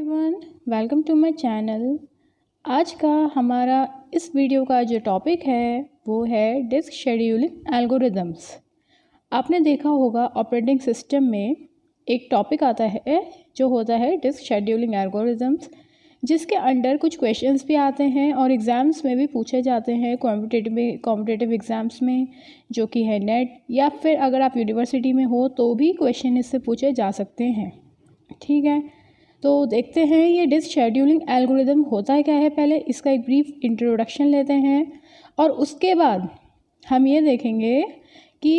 Everyone, welcome to my channel. आज का हमारा इस वीडियो का जो टॉपिक है वो है डिस्क शेड्यूलिंग एल्गोरिदम्स। आपने देखा होगा ऑपरेटिंग सिस्टम में एक टॉपिक आता है जो होता है डिस्क शेड्यूलिंग एल्गोरिदम्स, जिसके अंडर कुछ क्वेश्चंस भी आते हैं और एग्ज़ाम्स में भी पूछे जाते हैं, कॉम्पिटिटिव एग्ज़ाम्स में, जो कि है नेट, या फिर अगर आप यूनिवर्सिटी में हो तो भी क्वेश्चन इससे पूछे जा सकते हैं। ठीक है, तो देखते हैं ये डिस्क शेड्यूलिंग एल्गोरिदम होता है क्या है। पहले इसका एक ब्रीफ इंट्रोडक्शन लेते हैं और उसके बाद हम ये देखेंगे कि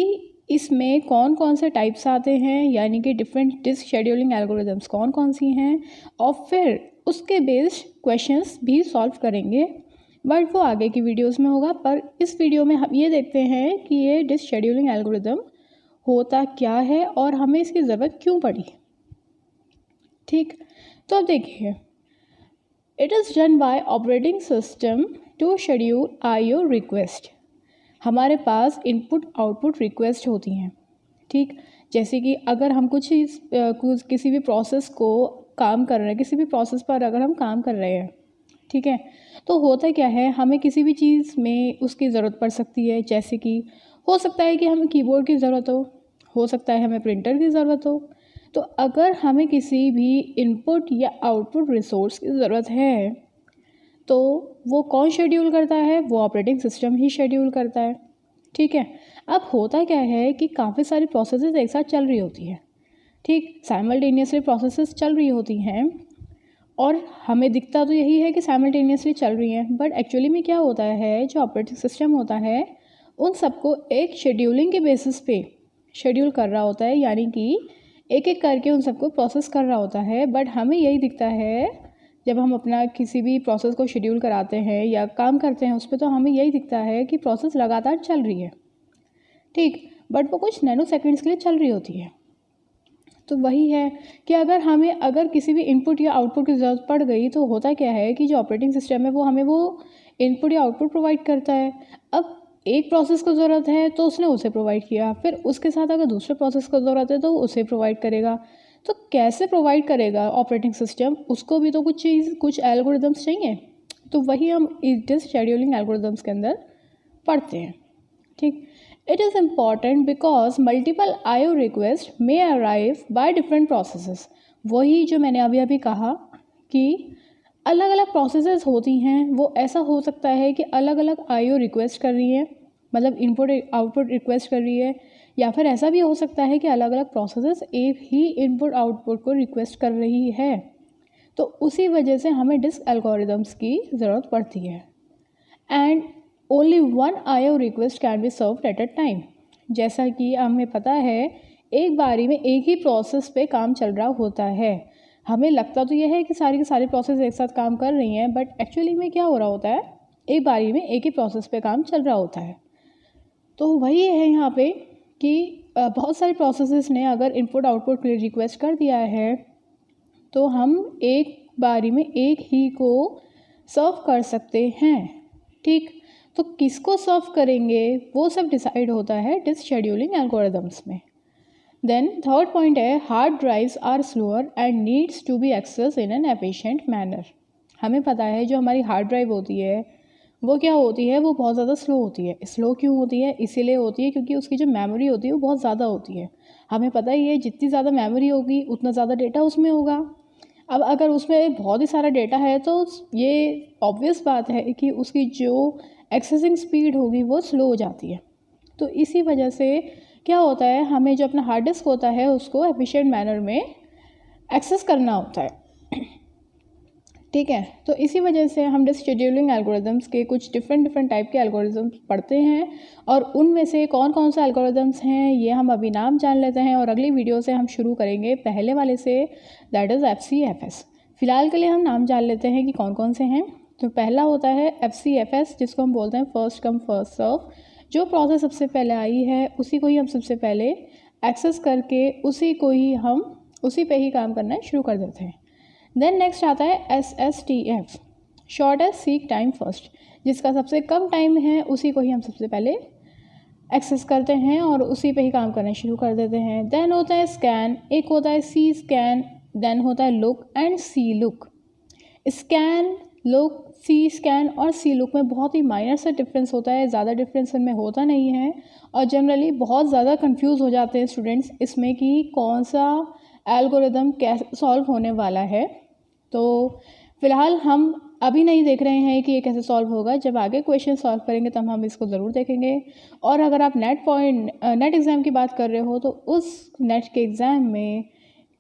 इसमें कौन कौन से टाइप्स आते हैं, यानी कि डिफरेंट डिस्क शेड्यूलिंग एल्गोरिदम्स कौन कौन सी हैं, और फिर उसके बेस्ड क्वेश्चंस भी सॉल्व करेंगे, बट वो आगे की वीडियोस में होगा। पर इस वीडियो में हम ये देखते हैं कि ये डिस्क शेड्यूलिंग एल्गोरिदम होता क्या है और हमें इसकी ज़रूरत क्यों पड़ी। ठीक, तो अब देखिए, it is done by operating system to schedule IO request. हमारे पास इनपुट आउटपुट रिक्वेस्ट होती हैं। ठीक, जैसे कि अगर हम किसी भी प्रोसेस को काम कर रहे हैं, किसी भी प्रोसेस पर अगर हम काम कर रहे हैं, ठीक है, तो होता क्या है, हमें किसी भी चीज़ में उसकी ज़रूरत पड़ सकती है। जैसे कि हो सकता है कि हमें कीबोर्ड की ज़रूरत हो सकता है हमें प्रिंटर की ज़रूरत हो। तो अगर हमें किसी भी इनपुट या आउटपुट रिसोर्स की ज़रूरत है तो वो कौन शेड्यूल करता है? वो ऑपरेटिंग सिस्टम ही शेड्यूल करता है। ठीक है, अब होता क्या है कि काफ़ी सारी प्रोसेसेस एक साथ चल रही होती है। ठीक, साइमल्टेनियसली प्रोसेसेस चल रही होती हैं और हमें दिखता तो यही है कि साइमल्टेनियसली चल रही हैं, बट एक्चुअली में क्या होता है, जो ऑपरेटिंग सिस्टम होता है उन सबको एक शेड्यूलिंग के बेसिस पे शेड्यूल कर रहा होता है, यानी कि एक एक करके उन सबको प्रोसेस कर रहा होता है। बट हमें यही दिखता है जब हम अपना किसी भी प्रोसेस को शेड्यूल कराते हैं या काम करते हैं उस पर, तो हमें यही दिखता है कि प्रोसेस लगातार चल रही है। ठीक, बट वो कुछ नैनो सेकेंड्स के लिए चल रही होती है। तो वही है कि अगर किसी भी इनपुट या आउटपुट की ज़रूरत पड़ गई तो होता क्या है कि जो ऑपरेटिंग सिस्टम है वो हमें वो इनपुट या आउटपुट प्रोवाइड करता है। अब एक प्रोसेस को ज़रूरत है तो उसने उसे प्रोवाइड किया, फिर उसके साथ अगर दूसरे प्रोसेस को ज़रूरत है तो उसे प्रोवाइड करेगा। तो कैसे प्रोवाइड करेगा ऑपरेटिंग सिस्टम? उसको भी तो कुछ एल्गोरिदम्स चाहिए। तो वही हम इस डिस्क शेड्यूलिंग एल्गोरिदम्स के अंदर पढ़ते हैं। ठीक, it is important because multiple IO request may arrive by different processes. वही जो मैंने अभी कहा कि अलग अलग प्रोसेसेस होती हैं, वो ऐसा हो सकता है कि अलग अलग IO रिक्वेस्ट कर रही हैं, मतलब इनपुट आउटपुट रिक्वेस्ट कर रही है, या फिर ऐसा भी हो सकता है कि अलग अलग प्रोसेसेस एक ही इनपुट आउटपुट को रिक्वेस्ट कर रही है। तो उसी वजह से हमें डिस्क एल्गोरिदम्स की ज़रूरत पड़ती है। And only one IO request can be served at a time. जैसा कि हमें पता है, एक बारी में एक ही प्रोसेस पे काम चल रहा होता है। हमें लगता तो यह है कि सारी की सारी प्रोसेस एक साथ काम कर रही हैं, बट एक्चुअली में क्या हो रहा होता है, एक बारी में एक ही प्रोसेस पे काम चल रहा होता है। तो वही है यहाँ पे कि बहुत सारी प्रोसेसेस ने अगर इनपुट आउटपुट के लिए रिक्वेस्ट कर दिया है तो हम एक बारी में एक ही को सर्व कर सकते हैं। ठीक, तो किसको सर्व करेंगे वो सब डिसाइड होता है डिस्क शेड्यूलिंग एल्गोरिदम्स में। देन थर्ड पॉइंट है, hard drives are slower and needs to be access in an efficient manner. हमें पता है जो हमारी हार्ड ड्राइव होती है वो क्या होती है, वो बहुत ज़्यादा स्लो होती है। स्लो क्यों होती है? इसीलिए होती है क्योंकि उसकी जो मेमोरी होती है वो बहुत ज़्यादा होती है। हमें पता ही है जितनी ज़्यादा मेमोरी होगी उतना ज़्यादा डेटा उसमें होगा। अब अगर उसमें बहुत ही सारा डेटा है तो ये ऑब्वियस बात है कि उसकी जो एक्सेसिंग स्पीड होगी वो स्लो हो जाती है। तो इसी वजह से क्या होता है, हमें जो अपना हार्ड डिस्क होता है उसको एफिशिएंट मैनर में एक्सेस करना होता है। ठीक है, तो इसी वजह से हम डिस्क शेड्यूलिंग एल्गोरिदम्स के कुछ डिफरेंट टाइप के एल्गोरिदम्स पढ़ते हैं, और उनमें से कौन कौन से एल्गोरिदम्स हैं ये हम अभी नाम जान लेते हैं, और अगली वीडियो से हम शुरू करेंगे पहले वाले से, दैट इज़ FCFS। फ़िलहाल के लिए हम नाम जान लेते हैं कि कौन कौन से हैं। तो पहला होता है FCFS, जिसको हम बोलते हैं फर्स्ट कम फर्स्ट सर्व। जो प्रोसेस सबसे पहले आई है उसी को ही हम सबसे पहले एक्सेस करके उसी पे ही काम करना शुरू कर देते हैं। देन नेक्स्ट आता है SSTF, shortest seek time first. जिसका सबसे कम टाइम है उसी को ही हम सबसे पहले एक्सेस करते हैं और उसी पे ही काम करना शुरू कर देते हैं। देन होता है स्कैन, एक होता है C स्कैन, देन होता है look and C look. Scan, look, C scan और सी लुक में बहुत ही माइनर सा डिफरेंस होता है, ज़्यादा डिफरेंस इनमें होता नहीं है और जनरली बहुत ज़्यादा कंफ्यूज हो जाते हैं स्टूडेंट्स इसमें कि कौन सा एल्गोरिदम कैसे सॉल्व होने वाला है। तो फ़िलहाल हम अभी नहीं देख रहे हैं कि ये कैसे सॉल्व होगा, जब आगे क्वेश्चन सॉल्व करेंगे तब हम इसको ज़रूर देखेंगे। और अगर आप नेट एग्ज़ाम की बात कर रहे हो तो उस नेट के एग्ज़ाम में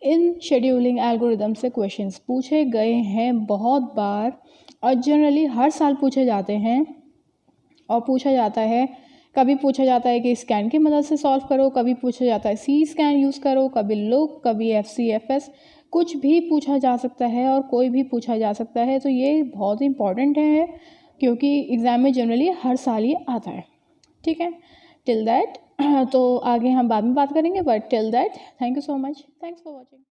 इन शेड्यूलिंग एल्गोरिदम से क्वेश्चंस पूछे गए हैं बहुत बार और जनरली हर साल पूछे जाते हैं। और पूछा जाता है, कभी पूछा जाता है कि स्कैन की मदद से सॉल्व करो, कभी पूछा जाता है सी स्कैन यूज़ करो, कभी लुक, कभी FCFS, कुछ भी पूछा जा सकता है और कोई भी पूछा जा सकता है। तो ये बहुत इंपॉर्टेंट है क्योंकि एग्ज़ाम में जनरली हर साल ये आता है। ठीक है, टिल दैट तो आगे हम बाद में बात करेंगे, but till that thank you so much, thanks for watching.